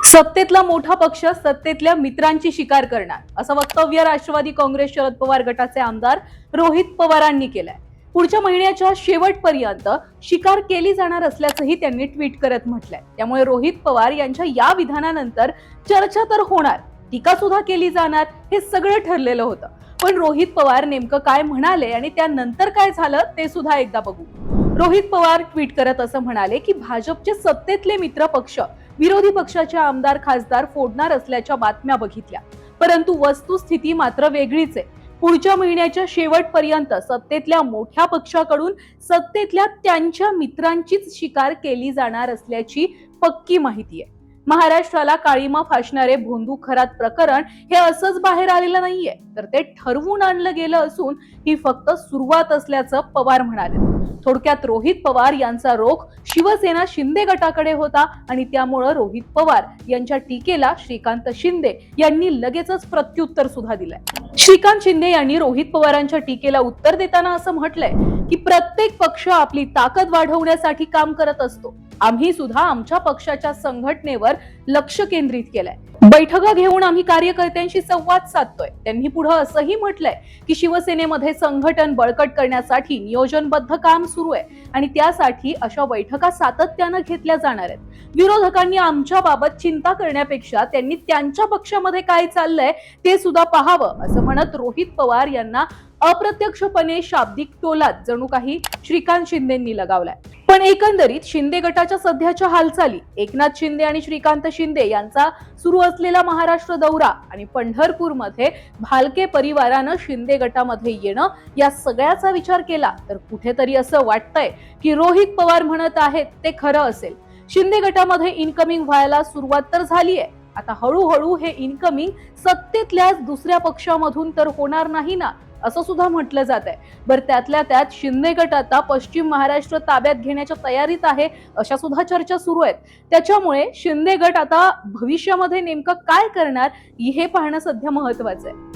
सत्तेतला मोठा पक्ष सत्तेतल्या मित्रांची शिकार करणार असं वक्तव्य राष्ट्रवादी काँग्रेस शरद पवार गटाचे आमदार रोहित पवारांनी केलंय। पुढच्या महिन्याच्या शेवटपर्यंत शिकार केली जाणार असल्याचंही त्यांनी ट्विट करत म्हटलंय। त्यामुळे रोहित पवार यांच्या या विधानानंतर चर्चा तर होणार, टीका सुद्धा केली जाणार, हे सगळं ठरलेलं होतं। पण रोहित पवार नेमकं काय म्हणाले आणि त्यानंतर काय झालं ते सुद्धा एकदा बघू। रोहित पवार ट्विट करत असं म्हणाले की भाजपचे सत्तेतले मित्र पक्ष विरोधी पक्षाचे आमदार खासदार फोडणार असल्याच्या बातम्या बघितल्या, परंतु वस्तुस्थिती मात्र वेगळीच आहे। पुढच्या महिन्याच्या शेवटपर्यंत सत्तेतल्या मोठ्या पक्षाकडून सत्तेतल्या त्यांच्या मित्रांचीच शिकार केली जाणार असल्याची पक्की माहिती आहे। महाराष्ट्राला काळीमा फासणारे भोंदू खरात प्रकरण हे असंच बाहेर आलेलं नाहीये, तर ते ठरवून आणलं गेलं असून ही फक्त सुरुवात असल्याचं पवार म्हणाले। थोडक्यात रोहित पवार यांचा रोख शिवसेना शिंदे गटाकडे होता आणि त्यामुळे रोहित पवार यांच्या टीकेला श्रीकांत शिंदे यांनी लगेचच प्रत्युत्तर सुद्धा दिलंय। श्रीकांत शिंदे यांनी रोहित पवारांच्या टीकेला उत्तर देताना असं म्हटलंय की प्रत्येक पक्ष आपली ताकद वाढवण्यासाठी काम करत असतो। आम्ही सुद्धा आमच्या पक्षाच्या संघटनेवर लक्ष केंद्रित केलंय। बैठका घेऊन आम्ही कार्यकर्त्यांशी संवाद साधतोय। त्यांनी पुढे असंही म्हटलंय की शिवसेनेमध्ये संघटन बळकट करण्यासाठी नियोजनबद्ध काम सुरू आहे आणि त्यासाठी अशा बैठका सातत्यानं घेतल्या जाणार आहेत। विरोधकांनी आमच्या बाबत चिंता करण्यापेक्षा त्यांनी त्यांच्या पक्षामध्ये काय चाललंय ते सुद्धा पाहावं, असं म्हणत रोहित पवार यांना अप्रत्यक्षपणे शाब्दिक टोलात जणू काही श्रीकांत शिंदेंनी लगावलाय। पण एकंदरीत शिंदे गटाच्या सध्याच्या हालचाली, एकनाथ शिंदे आणि श्रीकांत शिंदे यांचा सुरू असलेला महाराष्ट्र दौरा आणि पंढरपूरमध्ये भालके परिवारानं शिंदे गटामध्ये येणं, या सगळ्याचा विचार केला तर कुठेतरी असं वाटतंय की रोहित पवार म्हणत आहेत ते खरं असेल। शिंदे गटामध्ये इनकमिंग व्हायला सुरुवात तर झालीये, आता हळूहळू हे इनकमिंग सत्तेतल्याच दुसऱ्या पक्षामधून तर होणार नाही ना, असं सुद्धा म्हटलं जात आहे। बरं, त्यातल्या त्यात शिंदे गट आता पश्चिम महाराष्ट्र ताब्यात घेण्याच्या तयारीत आहे, अशा सुद्धा चर्चा सुरू आहेत। त्याच्यामुळे शिंदे गट आता भविष्यामध्ये नेमकं काय करणार हे पाहणं सध्या महत्वाचं आहे।